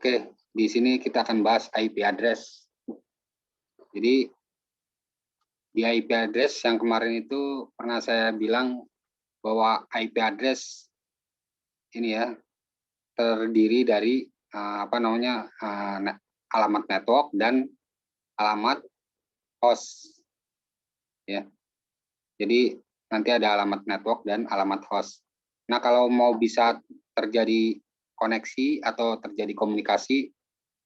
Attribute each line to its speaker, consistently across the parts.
Speaker 1: Oke, di sini kita akan bahas IP address. Jadi di IP address yang kemarin itu pernah saya bilang bahwa IP address ini ya terdiri dari alamat network dan alamat host ya. Jadi nanti ada alamat network dan alamat host. Nah, kalau mau bisa terjadi koneksi atau terjadi komunikasi,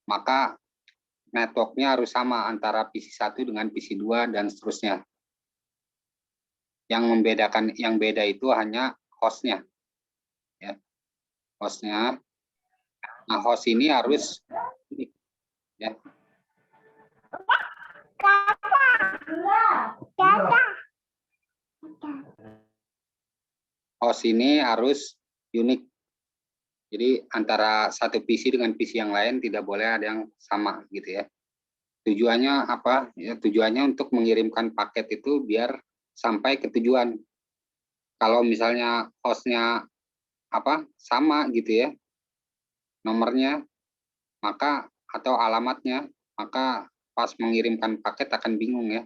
Speaker 1: maka networknya harus sama antara PC1 dengan PC2 dan seterusnya. Yang membedakan, yang beda itu hanya hostnya. Ya. Hostnya. Nah, host ini harus ya. Host ini harus unik. Jadi antara satu PC dengan PC yang lain tidak boleh ada yang sama gitu ya. Tujuannya apa? Ya, tujuannya untuk mengirimkan paket itu biar sampai ke tujuan. Kalau misalnya hostnya sama gitu ya, nomornya, maka atau alamatnya, maka pas mengirimkan paket akan bingung ya.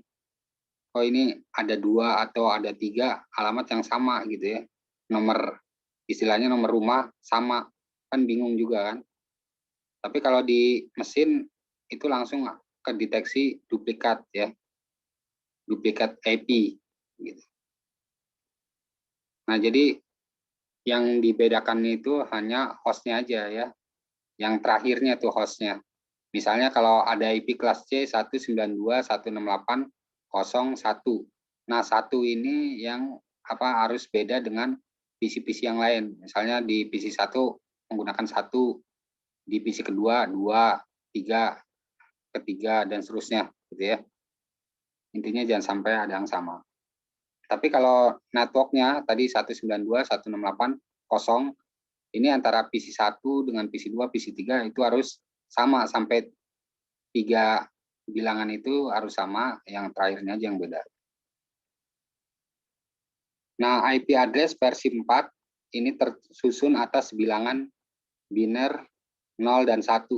Speaker 1: Oh ini ada 2 atau ada 3 alamat yang sama gitu ya. Nomor istilahnya nomor rumah sama, kan bingung juga kan. Tapi kalau di mesin itu langsung kedeteksi duplikat ya, duplikat IP gitu. Nah jadi yang dibedakan itu hanya hostnya aja ya, yang terakhirnya tuh hostnya. Misalnya kalau ada IP kelas C 192.168.0.1. Nah 1 ini yang harus beda dengan PC-PC yang lain. Misalnya di PC1 menggunakan 1, di PC kedua 2, 3, ketiga dan seterusnya gitu ya. Intinya jangan sampai ada yang sama. Tapi kalau networknya tadi 192.168.0 ini antara PC1 dengan PC2, PC3 itu harus sama sampai 3 bilangan itu harus sama, yang terakhirnya aja yang beda. Nah, IP address versi 4 ini tersusun atas bilangan biner 0 dan 1.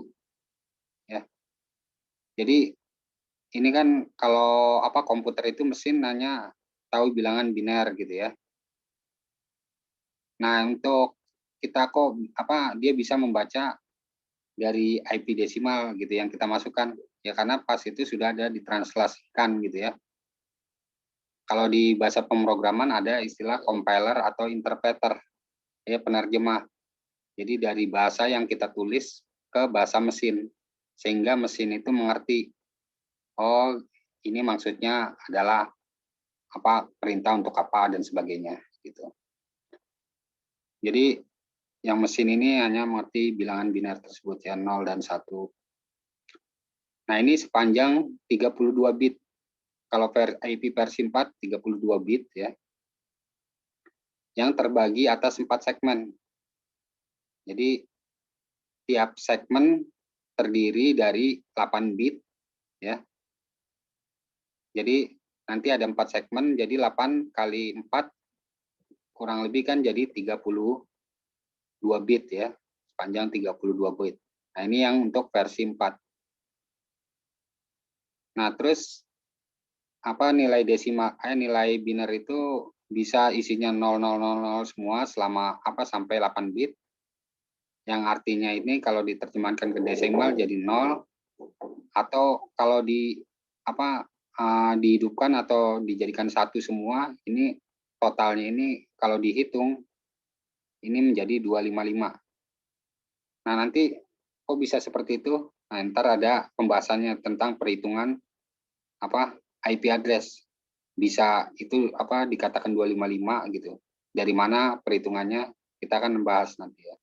Speaker 1: Ya. Jadi ini kan kalau komputer itu mesin hanya tahu bilangan biner gitu ya. Nah, untuk kita dia bisa membaca dari IP desimal gitu yang kita masukkan ya, karena pas itu sudah ada ditranslasikan gitu ya. Kalau di bahasa pemrograman ada istilah compiler atau interpreter ya, penerjemah. Jadi dari bahasa yang kita tulis ke bahasa mesin sehingga mesin itu mengerti, oh ini maksudnya adalah perintah untuk apa dan sebagainya gitu. Jadi yang mesin ini hanya mengerti bilangan biner tersebut ya, 0 dan 1. Nah, ini sepanjang 32 bit. Kalau IP versi 4 32 bit ya. Yang terbagi atas 4 segmen. Jadi tiap segmen terdiri dari 8 bit ya. Jadi nanti ada 4 segmen, jadi 8 kali 4 kurang lebih kan jadi 32 bit ya, sepanjang 32 bit. Nah, ini yang untuk versi 4. Nah, terus nilai desimal nilai biner itu bisa isinya 0000 semua selama sampai 8 bit. Yang artinya ini kalau diterjemahkan ke desimal jadi 0, atau kalau dihidupkan atau dijadikan 1 semua, ini totalnya ini kalau dihitung ini menjadi 255. Nah, nanti kok bisa seperti itu? Nah, ntar ada pembahasannya tentang perhitungan IP address. Bisa itu dikatakan 255 gitu. Dari mana perhitungannya kita akan membahas nanti ya.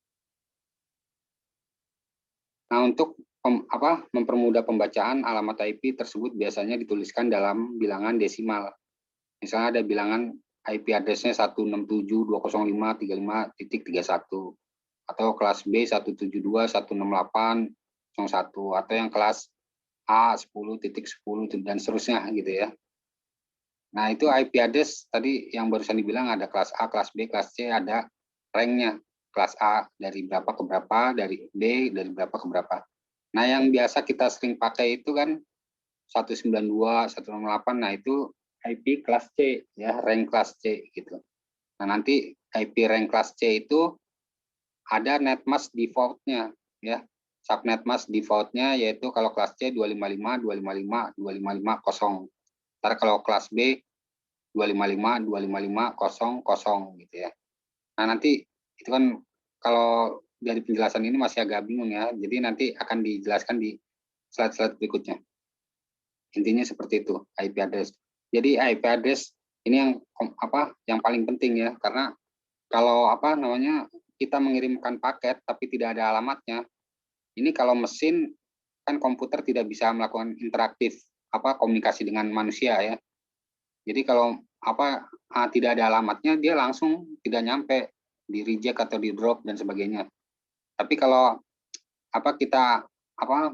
Speaker 1: Nah, untuk mempermudah pembacaan, alamat IP tersebut biasanya dituliskan dalam bilangan desimal. Misalnya ada bilangan IP address-nya 167.205.35.31 atau kelas B 172.168.01 atau yang kelas A 10.10 dan seterusnya gitu ya. Nah, itu IP address tadi yang barusan dibilang ada kelas A, kelas B, kelas C, ada rank-nya. kelas A dari berapa ke berapa, dari B dari berapa ke berapa. Nah, yang biasa kita sering pakai itu kan 192, 168, nah itu IP kelas C, ya, rank kelas C gitu. Nah, nanti IP rank kelas C itu ada netmask default-nya, ya. Subnetmask default-nya yaitu kalau kelas C 255, 255, 255, 0. Ntar kalau kelas B 255, 255, 0, gitu ya. Nah, nanti itu kan kalau dari penjelasan ini masih agak bingung ya. Jadi nanti akan dijelaskan di slide-slide berikutnya. Intinya seperti itu, IP address. Jadi IP address ini yang paling penting ya, karena kalau kita mengirimkan paket tapi tidak ada alamatnya, ini kalau mesin kan komputer tidak bisa melakukan interaktif komunikasi dengan manusia ya. Jadi kalau tidak ada alamatnya, dia langsung tidak nyampe, di reject atau di drop dan sebagainya. Tapi kalau kita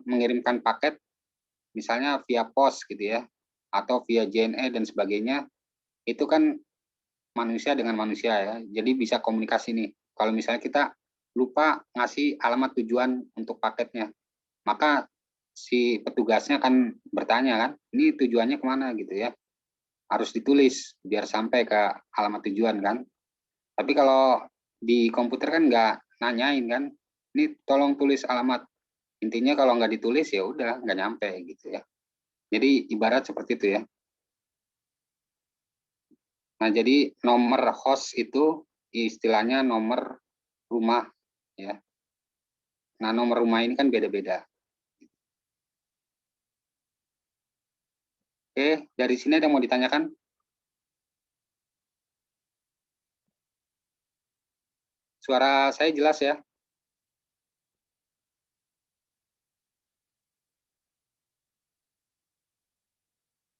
Speaker 1: mengirimkan paket misalnya via pos gitu ya, atau via JNE dan sebagainya, itu kan manusia dengan manusia ya, jadi bisa komunikasi nih. Kalau misalnya kita lupa ngasih alamat tujuan untuk paketnya, maka si petugasnya akan bertanya kan, ini tujuannya kemana gitu ya, harus ditulis biar sampai ke alamat tujuan kan. Tapi kalau di komputer kan nggak nanyain kan, ini tolong tulis alamat. Intinya kalau nggak ditulis ya udah nggak nyampe gitu ya. Jadi ibarat seperti itu ya. Nah, jadi nomor host itu istilahnya nomor rumah ya. Nah, nomor rumah ini kan beda-beda. Oke, dari sini ada yang mau ditanyakan? Suara saya jelas ya?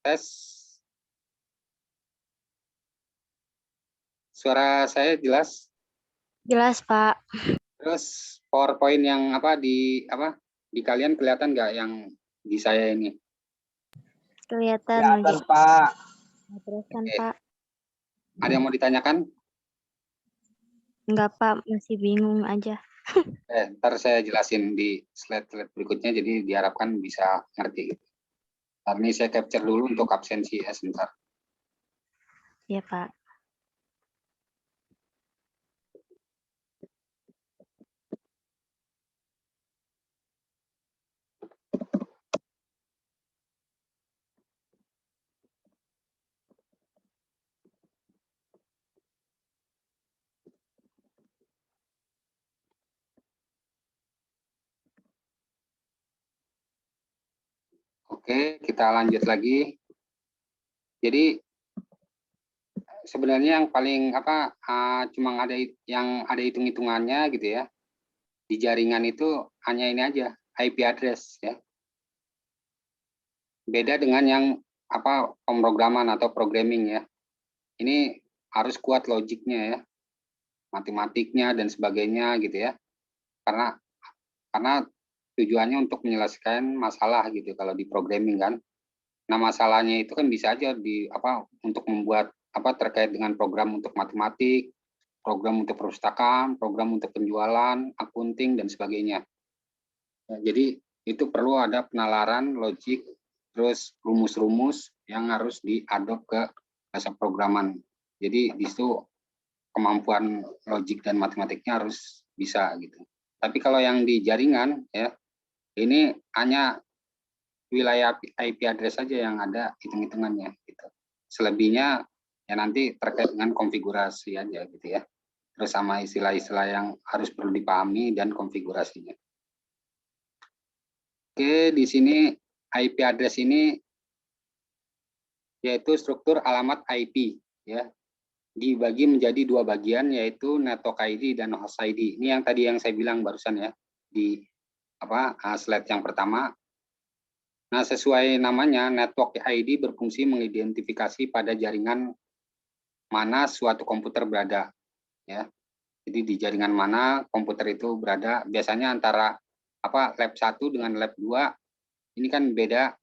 Speaker 1: Tes. Suara saya jelas?
Speaker 2: Jelas, Pak.
Speaker 1: Terus PowerPoint yang di kalian kelihatan nggak yang di saya ini?
Speaker 2: Kelihatan
Speaker 3: Kelihatan,
Speaker 2: lagi.
Speaker 3: Pak.
Speaker 2: Teruskan,
Speaker 1: Oke.
Speaker 2: Pak.
Speaker 1: Ada yang mau ditanyakan?
Speaker 2: Enggak, Pak. Masih bingung aja.
Speaker 1: Ntar saya jelasin di slide-slide berikutnya, jadi diharapkan bisa ngerti. Hari ini saya capture dulu untuk absensi ya, sebentar.
Speaker 2: Ya, Pak.
Speaker 1: Oke, kita lanjut lagi. Jadi sebenarnya yang paling cuma ada hitung-hitungannya gitu ya. Di jaringan itu hanya ini aja, IP address ya. Beda dengan yang pemrograman atau programming ya. Ini harus kuat logiknya ya, matematiknya dan sebagainya gitu ya. Karena tujuannya untuk menyelesaikan masalah gitu kalau di programming kan. Nah, masalahnya itu kan bisa aja untuk membuat terkait dengan program untuk matematik, program untuk perpustakaan, program untuk penjualan, akunting dan sebagainya. Nah, jadi itu perlu ada penalaran logik, terus rumus-rumus yang harus diadop ke bahasa programan. Jadi di situ kemampuan logik dan matematiknya harus bisa gitu. Tapi kalau yang di jaringan ya, ini hanya wilayah IP address saja yang ada hitung-hitungannya gitu. Selebihnya ya nanti terkait dengan konfigurasi aja gitu ya. Terus sama istilah-istilah yang harus perlu dipahami dan konfigurasinya. Oke, di sini IP address ini yaitu struktur alamat IP ya. Dibagi menjadi dua bagian yaitu network ID dan host ID. Ini yang tadi yang saya bilang barusan ya di slide yang pertama. Nah, sesuai namanya, network ID berfungsi mengidentifikasi pada jaringan mana suatu komputer berada. Ya. Jadi di jaringan mana komputer itu berada, biasanya antara lab 1 dengan lab 2, ini kan beda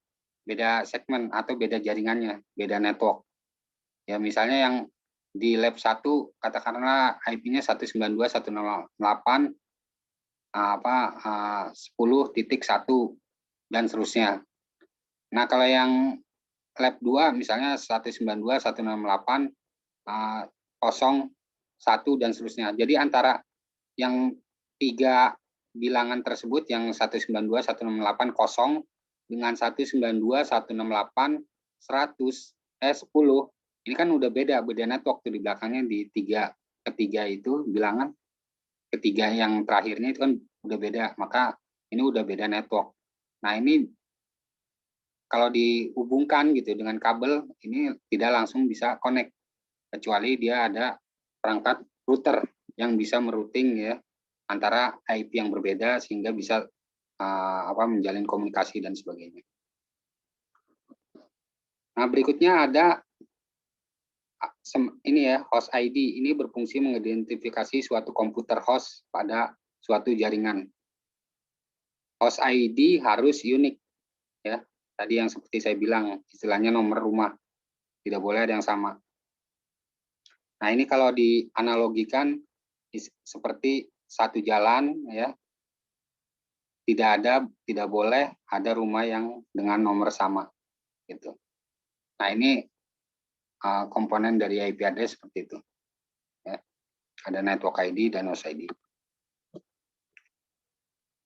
Speaker 1: segmen atau beda jaringannya, beda network. Ya, misalnya yang di lab 1 katakanlah IP-nya 192.168 10.1 dan seterusnya. Nah, kalau yang lab 2 misalnya 192.168 01 dan seterusnya. Jadi antara yang 3 bilangan tersebut yang 192.168 dengan 192.168 100 10 ini kan udah beda network tuh di belakangnya di ketiga itu bilangan ketiga yang terakhirnya itu kan udah beda, maka ini udah beda network. Nah, ini kalau dihubungkan gitu dengan kabel ini tidak langsung bisa connect kecuali dia ada perangkat router yang bisa merouting ya antara IP yang berbeda sehingga bisa menjalin komunikasi dan sebagainya. Nah, berikutnya ada ini ya, host ID. Ini berfungsi mengidentifikasi suatu komputer host pada suatu jaringan. Host ID harus unik ya. Tadi yang seperti saya bilang, istilahnya nomor rumah. Tidak boleh ada yang sama. Nah, ini kalau dianalogikan seperti satu jalan ya. Tidak boleh ada rumah yang dengan nomor sama gitu. Nah, ini komponen dari IP address seperti itu. Ya. Ada network ID dan host ID.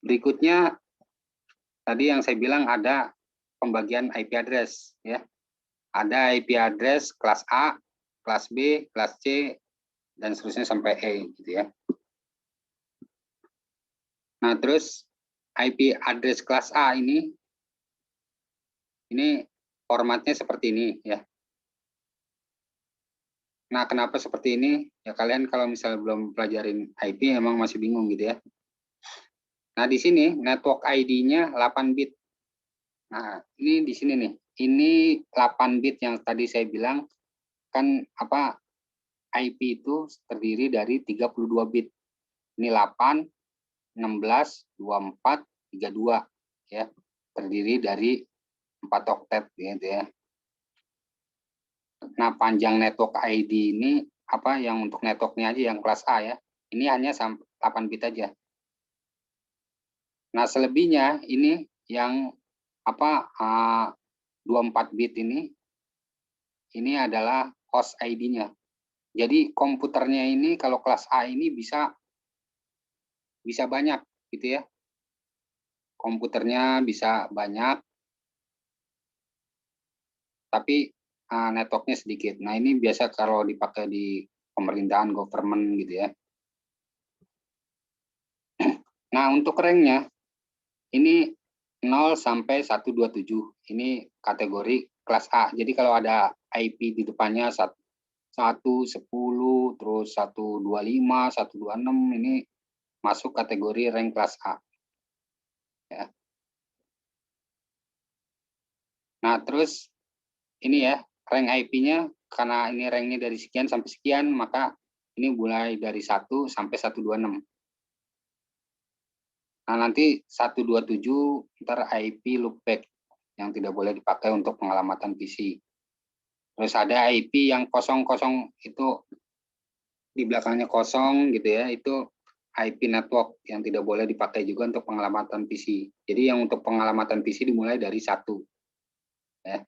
Speaker 1: Berikutnya tadi yang saya bilang ada pembagian IP address ya. Ada IP address kelas A, kelas B, kelas C dan seterusnya sampai E gitu ya. Nah, terus IP address kelas A ini formatnya seperti ini ya. Nah, kenapa seperti ini? Ya kalian kalau misalnya belum pelajarin IP emang masih bingung gitu ya. Nah, di sini network ID-nya 8 bit. Nah, ini di sini nih. Ini 8 bit yang tadi saya bilang kan IP itu terdiri dari 32 bit. Ini 8, 16, 24, 32 ya. Terdiri dari 4 oktet gitu ya. Nah, panjang network ID ini yang untuk networknya aja yang kelas A ya. Ini hanya 8 bit aja. Nah, selebihnya ini yang 24 bit ini adalah host ID-nya. Jadi komputernya ini kalau kelas A ini bisa banyak gitu ya. Komputernya bisa banyak tapi networknya sedikit. Nah, ini biasa kalau dipakai di pemerintahan government gitu ya. Nah, untuk ranknya ini 0 sampai 127. Ini kategori kelas A. Jadi kalau ada IP di depannya 1, 10, terus 125, 126 ini masuk kategori rank kelas A. Ya. Nah, terus ini ya, rank IP-nya karena ini ranknya dari sekian sampai sekian, maka ini mulai dari 1 sampai 126. Nah, nanti 127 ntar IP loopback yang tidak boleh dipakai untuk pengelamatan PC. Terus ada IP yang kosong itu di belakangnya kosong gitu ya, itu IP network yang tidak boleh dipakai juga untuk pengelamatan PC. Jadi yang untuk pengelamatan PC dimulai dari 1 ya,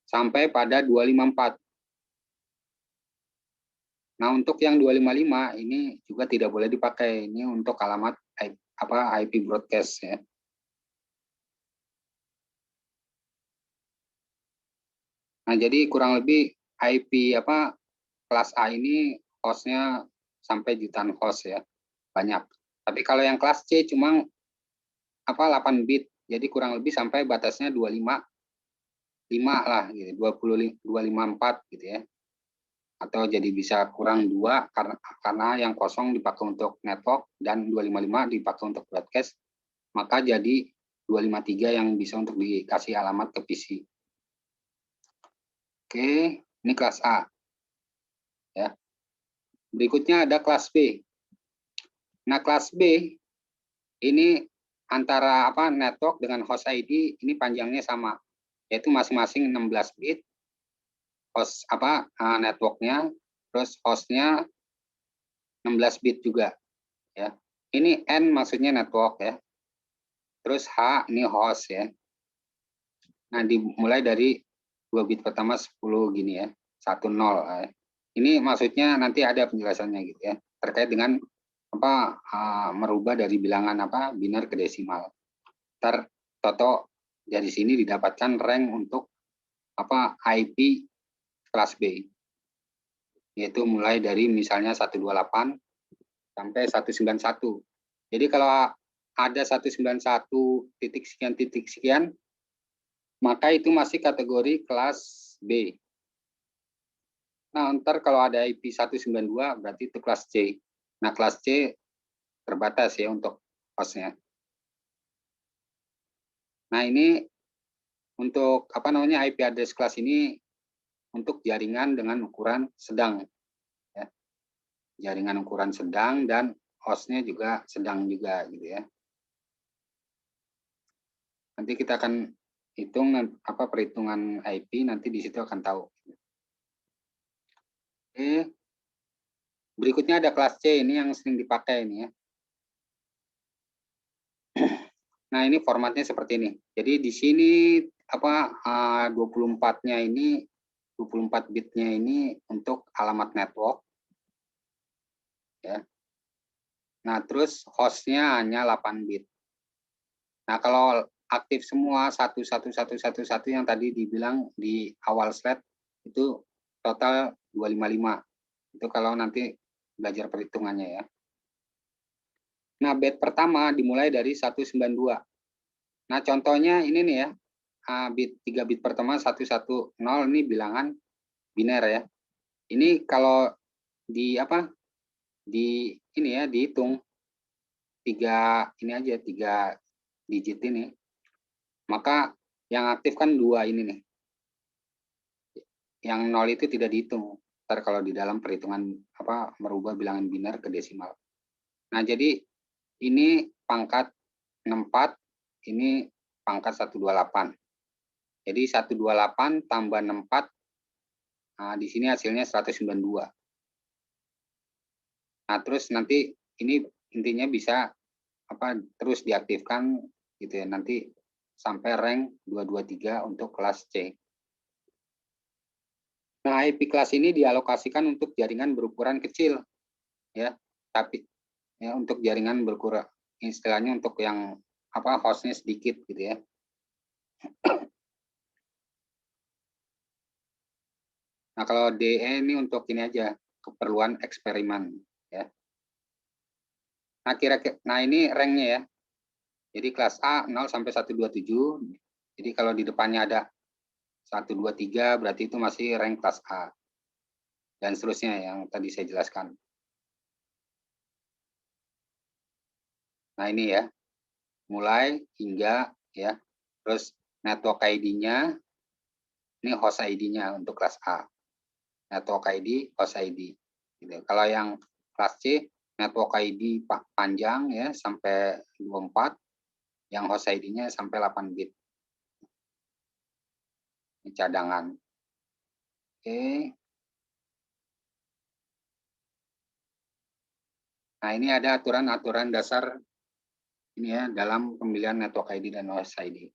Speaker 1: sampai pada 254. Nah, untuk yang 255 ini juga tidak boleh dipakai. Ini untuk alamat IP broadcast ya. Nah, jadi kurang lebih IP kelas A ini hostnya sampai jutaan host ya, banyak. Tapi kalau yang kelas C cuma 8 bit, jadi kurang lebih sampai batasnya 255 lah gitu, 254 gitu ya. Atau jadi bisa kurang 2 karena yang kosong dipakai untuk network dan 255 dipakai untuk broadcast, maka jadi 253 yang bisa untuk dikasih alamat ke PC. Oke, ini kelas A. Ya. Berikutnya ada kelas B. Nah, kelas B ini antara network dengan host ID ini panjangnya sama, yaitu masing-masing 16 bit. Host networknya terus hostnya 16 bit juga ya. Ini N maksudnya network ya. Terus H ini host ya. Nah, dimulai dari 2 bit pertama 10 gini ya. 10 ya. Ini maksudnya nanti ada penjelasannya gitu ya. Terkait dengan apa merubah dari bilangan apa biner ke desimal. Ntar Toto dari sini didapatkan rank untuk apa IP kelas B. Yaitu mulai dari misalnya 128 sampai 191. Jadi kalau ada 191 titik sekian, maka itu masih kategori kelas B. Nah, ntar kalau ada IP 192 berarti itu kelas C. Nah, kelas C terbatas ya untuk hostnya. Nah, ini untuk apa namanya IP address kelas ini untuk jaringan dengan ukuran sedang. Ya. Jaringan ukuran sedang dan hostnya juga sedang juga gitu ya. Nanti kita akan hitung apa perhitungan IP, nanti di situ akan tahu. Oke. Berikutnya ada kelas C, ini yang sering dipakai ini ya. Nah, ini formatnya seperti ini. Jadi di sini apa 24-nya ini 24 bitnya ini untuk alamat network. Ya. Nah, terus hostnya hanya 8 bit. Nah, kalau aktif semua 11111 yang tadi dibilang di awal slide itu total 255. Itu kalau nanti belajar perhitungannya ya. Nah, bit pertama dimulai dari 192. Nah, contohnya ini nih ya. Bit 3 bit pertama 110 ini bilangan biner ya. Ini kalau di apa? Di ini ya dihitung 3 ini aja 3 digit ini. Maka yang aktif kan 2 ini nih. Yang 0 itu tidak dihitung. Ntar kalau di dalam perhitungan apa merubah bilangan biner ke desimal. Nah, jadi ini pangkat 64, ini pangkat 128. Jadi 128 tambah 64, nah di sini hasilnya 192. Nah, terus nanti ini intinya bisa apa terus diaktifkan gitu ya, nanti sampai rank 223 untuk kelas C. Nah, IP kelas ini dialokasikan untuk jaringan berukuran kecil ya, tapi ya untuk jaringan berukuran istilahnya untuk yang apa hostnya sedikit gitu ya. Nah, kalau DE ini untuk ini aja, keperluan eksperimen ya. Nah, nah ini ranknya ya. Jadi kelas A 0 sampai 127. Jadi kalau di depannya ada 123 berarti itu masih rank kelas A. Dan seterusnya yang tadi saya jelaskan. Nah, ini ya. Mulai hingga ya. Terus network ID-nya ini host ID-nya untuk kelas A. Network ID, host ID. Gitu. Kalau yang kelas C, network ID panjang ya sampai 24, yang host ID-nya sampai 8 bit. Ini cadangan. Oke. Nah, ini ada aturan-aturan dasar ini ya dalam pemilihan network ID dan host ID.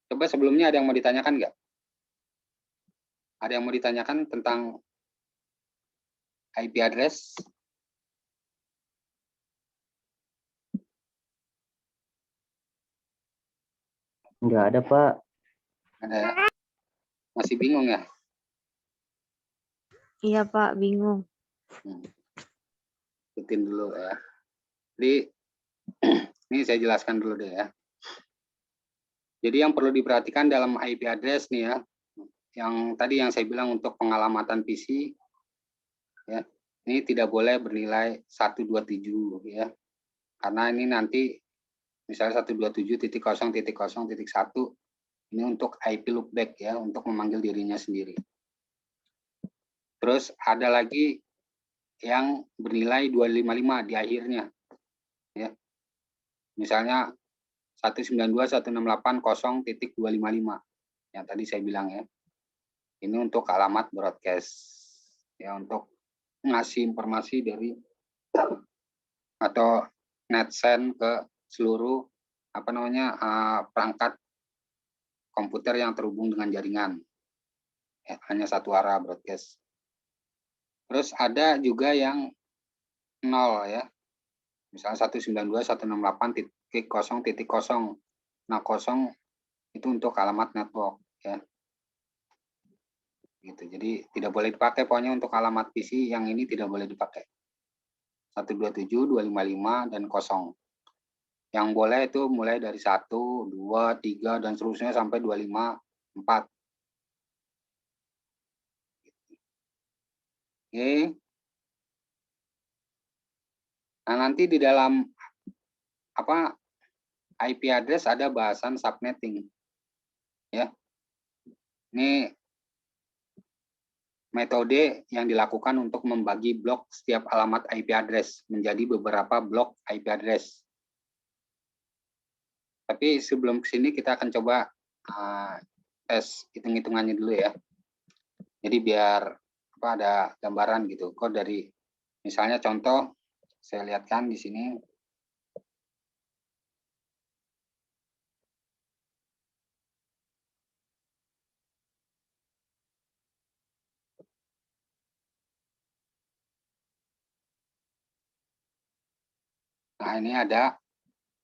Speaker 1: Coba sebelumnya ada yang mau ditanyakan nggak? Ada yang mau ditanyakan tentang IP address?
Speaker 3: Nggak ada, Pak.
Speaker 1: Ada. Masih bingung ya?
Speaker 2: Iya, Pak, bingung.
Speaker 1: Ikutin dulu ya. Jadi, ini saya jelaskan dulu deh ya. Jadi yang perlu diperhatikan dalam IP address nih ya, yang tadi yang saya bilang untuk pengalamatan PC, ya, ini tidak boleh bernilai 127 ya. Karena ini nanti misalnya 127.0.0.1 ini untuk IP loopback ya, untuk memanggil dirinya sendiri. Terus ada lagi yang bernilai 255 di akhirnya. Ya. Misalnya 192.168.0.255 yang tadi saya bilang ya. Ini untuk alamat broadcast. Ya, untuk ngasih informasi dari atau NetSend ke seluruh perangkat komputer yang terhubung dengan jaringan. Hanya satu arah broadcast. Terus ada juga yang 0 ya. Misalnya 192.168.0.0. Nah, 0 itu untuk alamat network ya. Gitu. Jadi tidak boleh dipakai, pokoknya untuk alamat PC yang ini tidak boleh dipakai. 127.255 dan 0. Yang boleh itu mulai dari 1, 2, 3 dan seterusnya sampai 25, 4. Oke. Nah, nanti di dalam IP address ada bahasan subnetting. Ya. Ini metode yang dilakukan untuk membagi blok setiap alamat IP address menjadi beberapa blok IP address. Tapi sebelum ke sini kita akan coba tes hitung-hitungannya dulu ya. Jadi biar ada gambaran gitu. Kok dari misalnya contoh saya lihatkan di sini. Nah, ini ada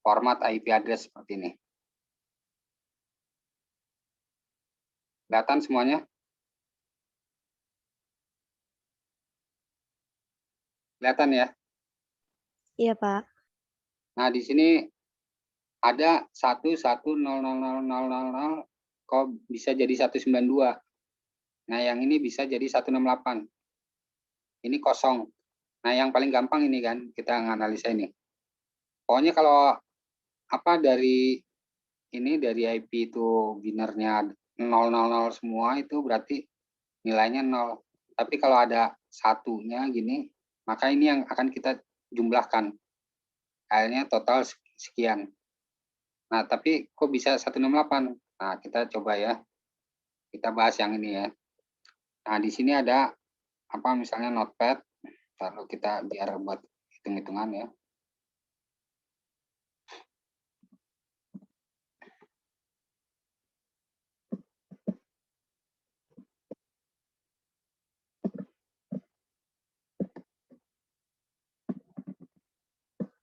Speaker 1: format IP address seperti ini. Kelihatan semuanya? Kelihatan ya?
Speaker 2: Iya, Pak.
Speaker 1: Nah, di sini ada 1100000 kok bisa jadi 192. Nah, yang ini bisa jadi 168. Ini kosong. Nah, yang paling gampang ini kan kita menganalisa ini. Pokoknya kalau dari IP itu binernya 000 semua, itu berarti nilainya 0. Tapi kalau ada satunya gini, maka ini yang akan kita jumlahkan. Akhirnya total sekian. Nah, tapi kok bisa 168? Nah, kita coba ya. Kita bahas yang ini ya. Nah, di sini ada misalnya notepad. Lalu kita biar buat hitung-hitungan ya.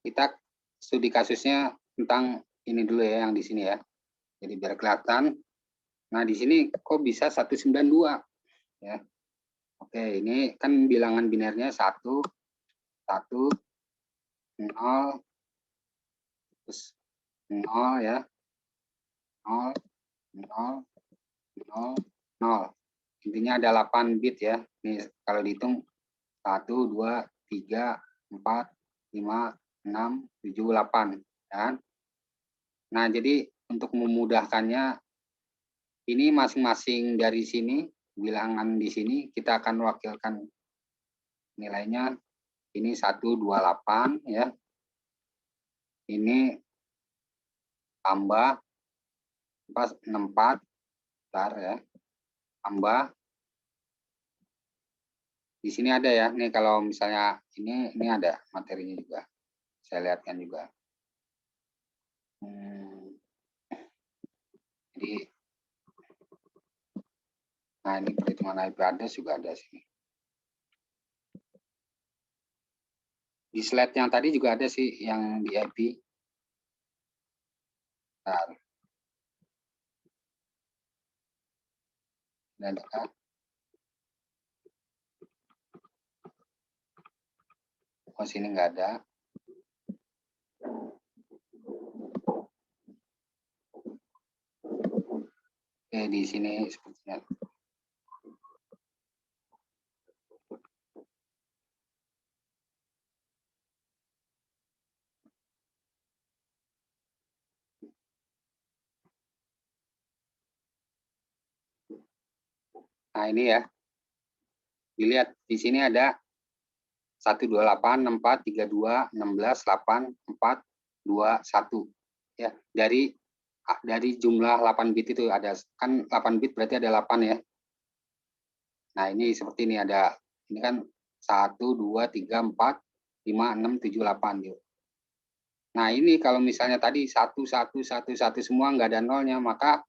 Speaker 1: Kita studi kasusnya tentang ini dulu ya, yang di sini ya. Jadi biar kelihatan. Nah, di sini kok bisa 192 ya. Oke, ini kan bilangan binernya 1, 1, 0, terus 0 ya. 0, 0, 0, 0. Intinya ada 8 bit ya. Ini kalau dihitung 1, 2, 3, 4, 5, 6, 7, 8. Ya. Nah, jadi untuk memudahkannya, ini masing-masing dari sini, bilangan di sini, kita akan wakilkan nilainya. Ini 128 ya. Ini tambah 64, bentar ya. Tambah. Di sini ada ya. Nih kalau misalnya ini ada materinya juga. Saya lihatkan juga. Jadi, nah ini perhitungan IP address juga ada sini. Di slide yang tadi juga ada sih yang di IP. Nah, dan sini nggak ada. Oke, di sini sepertinya. Nah, ini ya. Dilihat di sini ada 1286432168421 ya. Dari jumlah 8 bit itu ada kan 8 bit berarti ada 8 ya. Nah, ini seperti ini ada, ini kan 1, 2, 3, 4, 5, 6, 7, 8. Yuk. Nah, ini kalau misalnya tadi 1, 1, 1, 1 semua nggak ada nolnya, maka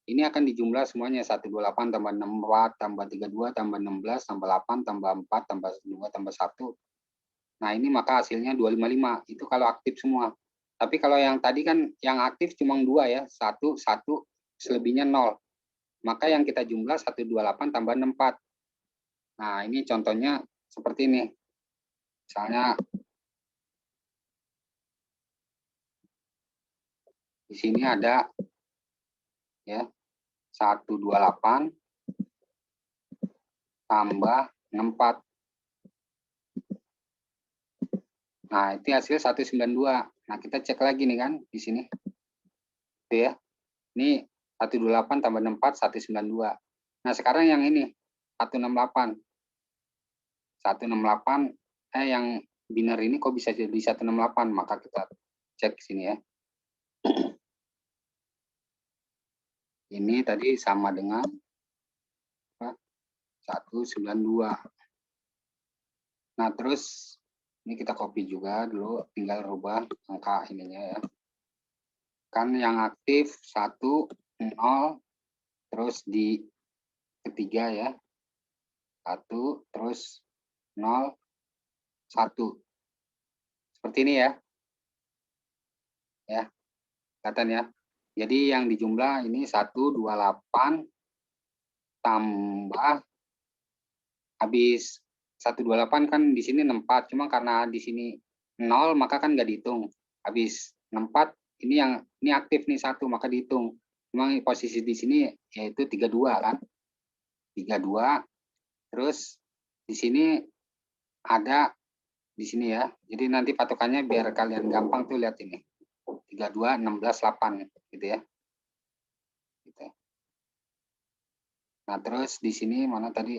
Speaker 1: ini akan dijumlah semuanya 128 tambah 64 tambah 32 tambah 16 tambah 8 tambah 4 tambah 2 tambah 1. Nah, ini maka hasilnya 255. Itu kalau aktif semua. Tapi kalau yang tadi kan yang aktif cuma 2 ya, 1, 1, selebihnya 0. Maka yang kita jumlah 128 tambah 64. Nah, ini contohnya seperti ini. Misalnya di sini ada ya 128 tambah 64. Nah, itu hasil 192. Nah, kita cek lagi nih kan di sini. Itu ya. Ini 128 tambah 64 192. Nah, sekarang yang ini 168. 168 yang biner ini kok bisa jadi 168? Maka kita cek sini ya. Ini tadi sama dengan 192. Nah, terus ini kita copy juga dulu, tinggal rubah angka ininya ya. Kan yang aktif 1, 0, terus di ketiga ya. 1, terus 0, 1. Seperti ini ya. Ya, kelihatan ya. Jadi yang dijumlah ini 128 tambah habis 128 kan di sini 64, cuma karena di sini 0 maka kan nggak dihitung. Habis 64 ini yang ini aktif nih 1 maka dihitung. Cuma posisi di sini yaitu 32 kan. 32 terus di sini ada di sini ya. Jadi nanti patokannya biar kalian gampang tuh lihat ini. 32 16 8 gitu ya. Gitu. Nah, terus di sini mana tadi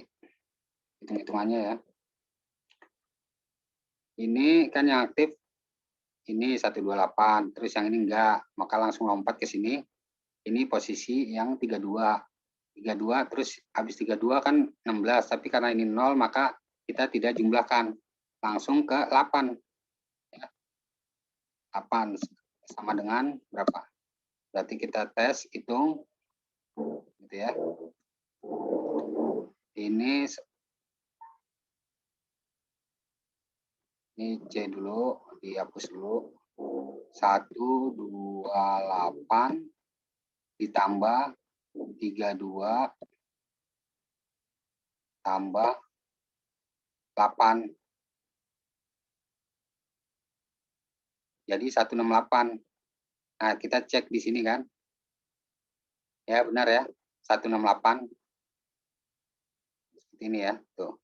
Speaker 1: hitung-hitungannya ya. Ini kan yang aktif ini 128, terus yang ini enggak, maka langsung lompat ke sini. Ini posisi yang 32. 32 terus habis 32 kan 16, tapi karena ini 0 maka kita tidak jumlahkan. Langsung ke 8. Ya. 8 sama dengan berapa? Berarti kita tes hitung gitu ya. Ini C dulu, dihapus dulu. 128 ditambah 32 tambah 8. Jadi 168. Nah, kita cek di sini kan. Ya, benar ya. 168. Seperti ini ya, tuh.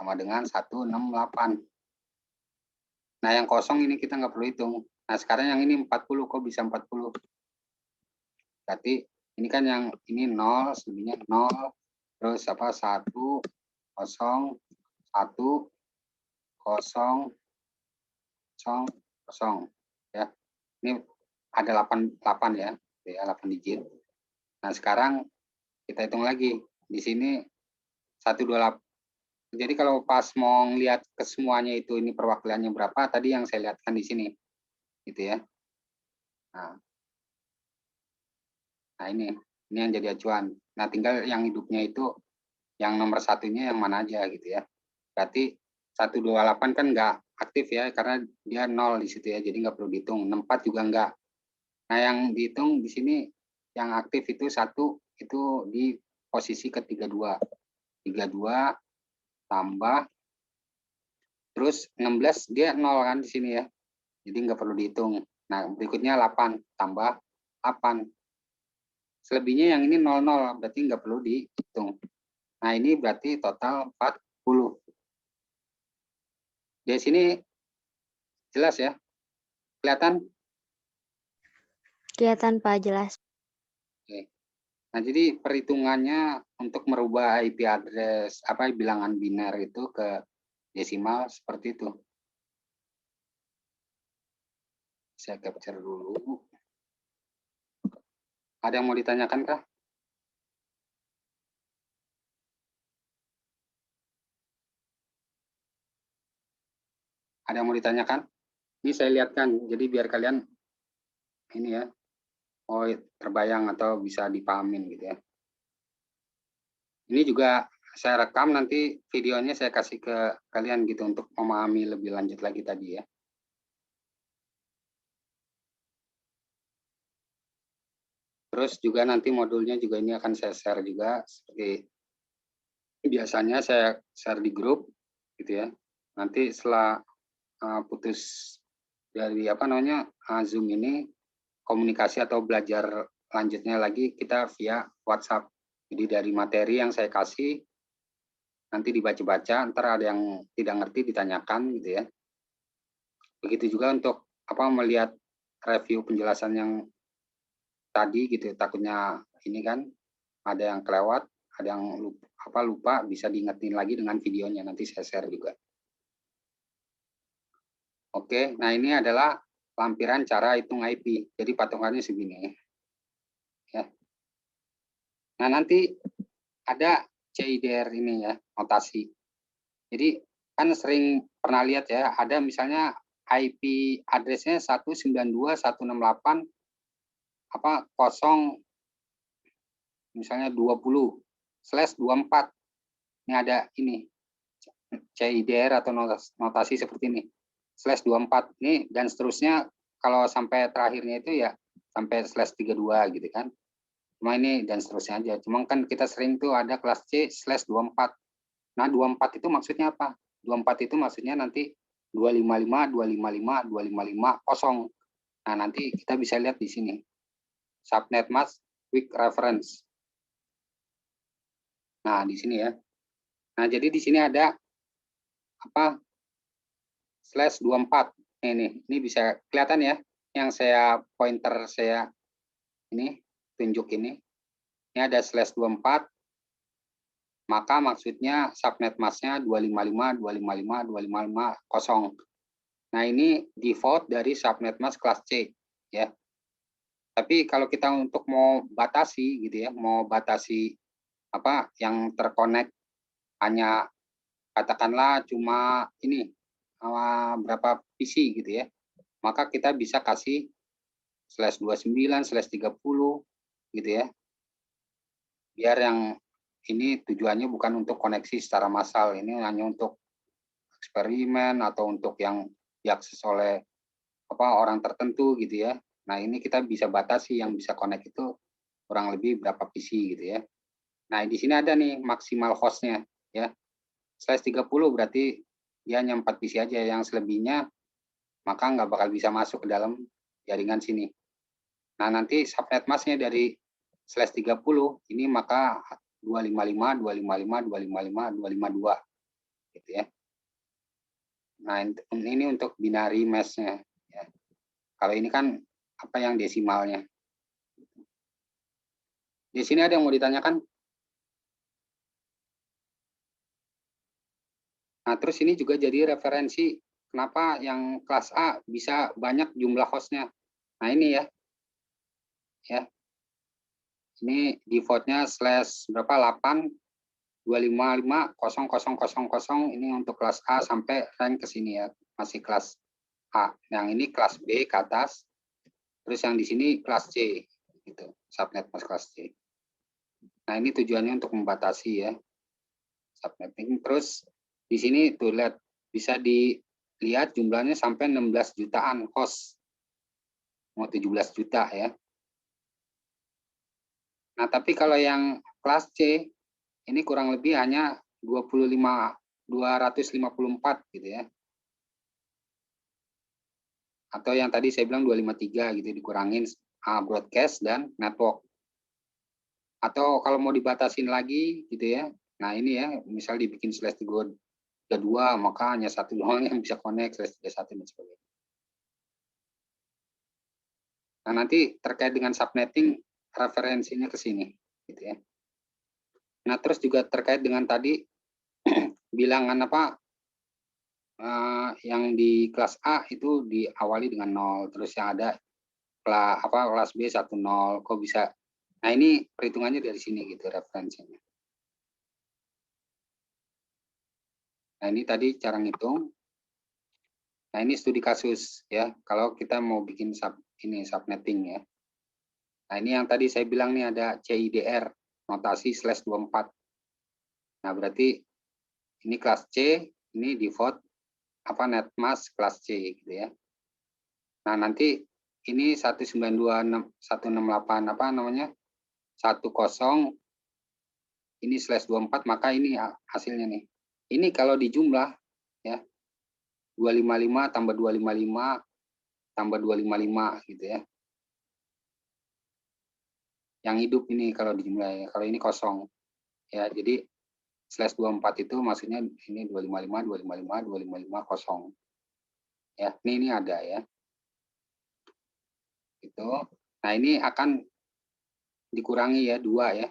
Speaker 1: Sama dengan 168. Nah, yang kosong ini kita nggak perlu hitung. Nah, sekarang yang ini 40, kok bisa 40? Berarti ini kan yang ini 0, selebihnya 0, terus apa 1, 0, 1, 0, 0, 0. Ya. Ini ada 8 ya. Ya, 8 digit. Nah, sekarang kita hitung lagi. Di sini 128. Jadi kalau pas mau ngelihat ke semuanya itu ini perwakilannya berapa, tadi yang saya lihatkan di sini. Gitu ya. Nah ini yang jadi acuan. Nah, tinggal yang hidupnya itu yang nomor satunya yang mana aja gitu ya. Berarti 128 kan nggak aktif ya, karena dia 0 di situ ya, jadi nggak perlu dihitung. 64 juga nggak. Nah, yang dihitung di sini yang aktif itu 1 itu di posisi ke-32. 32 tambah terus 16 dia 0 kan di sini ya. Jadi nggak perlu dihitung. Nah, berikutnya 8 tambah 8. Selebihnya yang ini 00, berarti nggak perlu dihitung. Nah, ini berarti total 40. Di sini jelas ya? Kelihatan?
Speaker 2: Kelihatan Pak, jelas.
Speaker 1: Oke. Nah, jadi perhitungannya untuk merubah IP address bilangan biner itu ke desimal seperti itu. Saya capture dulu. Ada yang mau ditanyakan kah? Ada yang mau ditanyakan? Ini saya lihatkan, jadi biar kalian ini ya, oh terbayang atau bisa dipahamin gitu ya. Ini juga saya rekam, nanti videonya saya kasih ke kalian gitu untuk memahami lebih lanjut lagi tadi ya. Terus juga nanti modulnya juga ini akan saya share juga, seperti biasanya saya share di grup gitu ya. Nanti setelah putus dari Zoom ini, komunikasi atau belajar lanjutnya lagi kita via WhatsApp. Jadi dari materi yang saya kasih nanti dibaca-baca, ntar ada yang tidak ngerti ditanyakan gitu ya. Begitu juga untuk melihat review penjelasan yang tadi gitu, takutnya ini kan ada yang kelewat, ada yang lupa bisa diingetin lagi dengan videonya, nanti saya share juga. Oke, nah ini adalah lampiran cara hitung IP. Jadi patokannya segini ya. Nah, nanti ada CIDR ini ya, notasi. Jadi kan sering pernah lihat ya, ada misalnya IP address-nya 192.168 0 misalnya 20/24. Ini ada ini CIDR atau notasi seperti ini. /24 ini dan seterusnya, kalau sampai terakhirnya itu ya sampai /32 gitu kan. Cuma ini dan seterusnya aja. Cuma kan kita sering tuh ada kelas C /24. Nah, 24 itu maksudnya apa? 24 itu maksudnya nanti 255, 255, 255, kosong. Nah, nanti kita bisa lihat di sini. Subnet mask quick reference. Nah, di sini ya. Nah, jadi di sini ada /24. Ini bisa kelihatan ya, yang saya pointer saya ini tunjuk ini. Ini ada /24, maka maksudnya subnet masknya 255, 255, 255, kosong. Nah, ini default dari subnet mask kelas C ya. Tapi kalau kita untuk mau batasi gitu ya, mau batasi yang terkonek hanya katakanlah cuma ini berapa PC gitu ya, maka kita bisa kasih /29, /30 gitu ya, biar yang ini tujuannya bukan untuk koneksi secara massal, ini hanya untuk eksperimen atau untuk yang diakses oleh orang tertentu gitu ya. Nah, ini kita bisa batasi yang bisa connect itu kurang lebih berapa PC gitu ya. Nah, di sini ada nih maksimal hostnya ya. /30 berarti dia hanya 4 PC aja, yang selebihnya maka nggak bakal bisa masuk ke dalam jaringan sini. Nah, nanti subnet masknya dari /30 ini maka 255, 255, 255, 252 gitu ya. Nah, ini untuk binary masknya ya. Kalau ini kan yang desimalnya. Di sini ada yang mau ditanyakan? Nah, terus ini juga jadi referensi kenapa yang kelas A bisa banyak jumlah hostnya. Nah, ini ya. Ini defaultnya /8 255 0000, ini untuk kelas A sampai rank ke sini ya, masih kelas A. Yang ini kelas B ke atas, terus yang di sini kelas C gitu, subnet mask kelas C. Nah, ini tujuannya untuk membatasi ya subnetting. Terus di sini tuh lihat, bisa dilihat jumlahnya sampai 16 jutaan host, mau 17 juta ya. Nah, tapi kalau yang kelas C ini kurang lebih hanya 254 gitu ya. Atau yang tadi saya bilang 253 gitu, dikurangin broadcast dan network. Atau kalau mau dibatasin lagi gitu ya. Nah, ini ya, misal dibikin /32, maka hanya satu doang yang bisa connect /31 dan sebagainya. Nah, nanti terkait dengan subnetting referensinya ke sini gitu ya. Nah, terus juga terkait dengan tadi bilangan yang di kelas A itu diawali dengan 0, terus yang ada kelas B 10, kok bisa. Nah, ini perhitungannya dari sini gitu referensinya. Nah, ini tadi cara ngitung. Nah, ini studi kasus ya. Kalau kita mau bikin subnetting ya. Nah, ini yang tadi saya bilang nih ada CIDR, notasi /24. Nah, berarti ini kelas C, ini default netmask kelas C gitu ya. Nah, nanti ini 192.168 10 ini /24, maka ini hasilnya nih. Ini kalau dijumlah ya 255 tambah 255 tambah 255 gitu ya. Yang hidup ini kalau dijumlah ya. Kalau ini kosong. Ya, jadi /24 itu maksudnya ini 255 255 255 kosong. Ya, ini ada ya. Gitu. Nah, ini akan dikurangi ya 2 ya.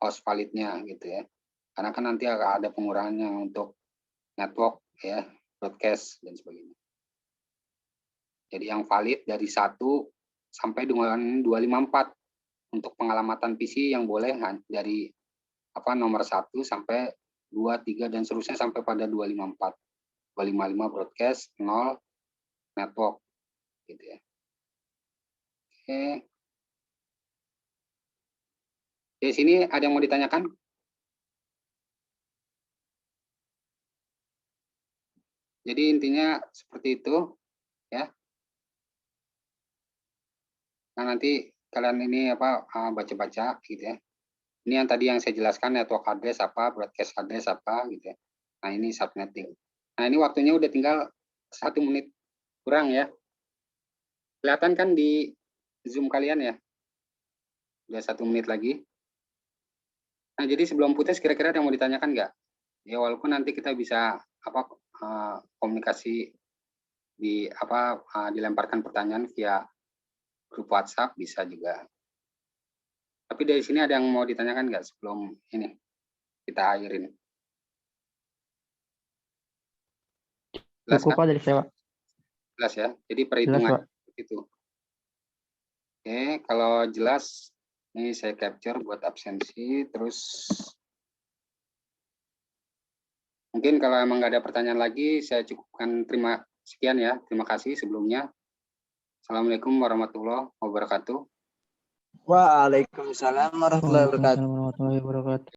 Speaker 1: Host validnya gitu ya. Karena kan nanti ada pengurangannya untuk network ya, broadcast dan sebagainya. Jadi yang valid dari 1 sampai dengan 254 untuk pengalamatan PC yang boleh dari nomor 1 sampai 2, 3 dan seterusnya sampai pada 254. 255 broadcast, 0 network gitu ya. Oke. Di sini ada yang mau ditanyakan? Jadi intinya seperti itu ya. Nah, nanti kalian ini baca-baca gitu ya. Ini yang tadi yang saya jelaskan, network address apa, broadcast address apa gitu ya. Nah, ini subnetting. Nah, ini waktunya udah tinggal 1 menit kurang ya. Kelihatan kan di Zoom kalian ya? Udah 1 menit lagi. Nah, jadi sebelum putus kira-kira ada yang mau ditanyakan nggak? Ya, walaupun nanti kita bisa komunikasi dilemparkan pertanyaan via grup WhatsApp bisa juga. Tapi dari sini ada yang mau ditanyakan nggak sebelum ini kita akhirin? Jelas
Speaker 4: Cukup
Speaker 1: kan?
Speaker 4: Pak dari saya, Pak.
Speaker 1: Jelas ya. Jadi
Speaker 4: Jelas,
Speaker 1: perhitungan
Speaker 4: Pak.
Speaker 1: itu. Oke, kalau jelas ini saya capture buat absensi. Terus mungkin kalau emang nggak ada pertanyaan lagi, saya cukupkan sekian ya. Terima kasih sebelumnya. Assalamualaikum warahmatullahi wabarakatuh.
Speaker 5: Waalaikumsalam warahmatullahi wabarakatuh.
Speaker 4: Waalaikumsalam warahmatullahi wabarakatuh.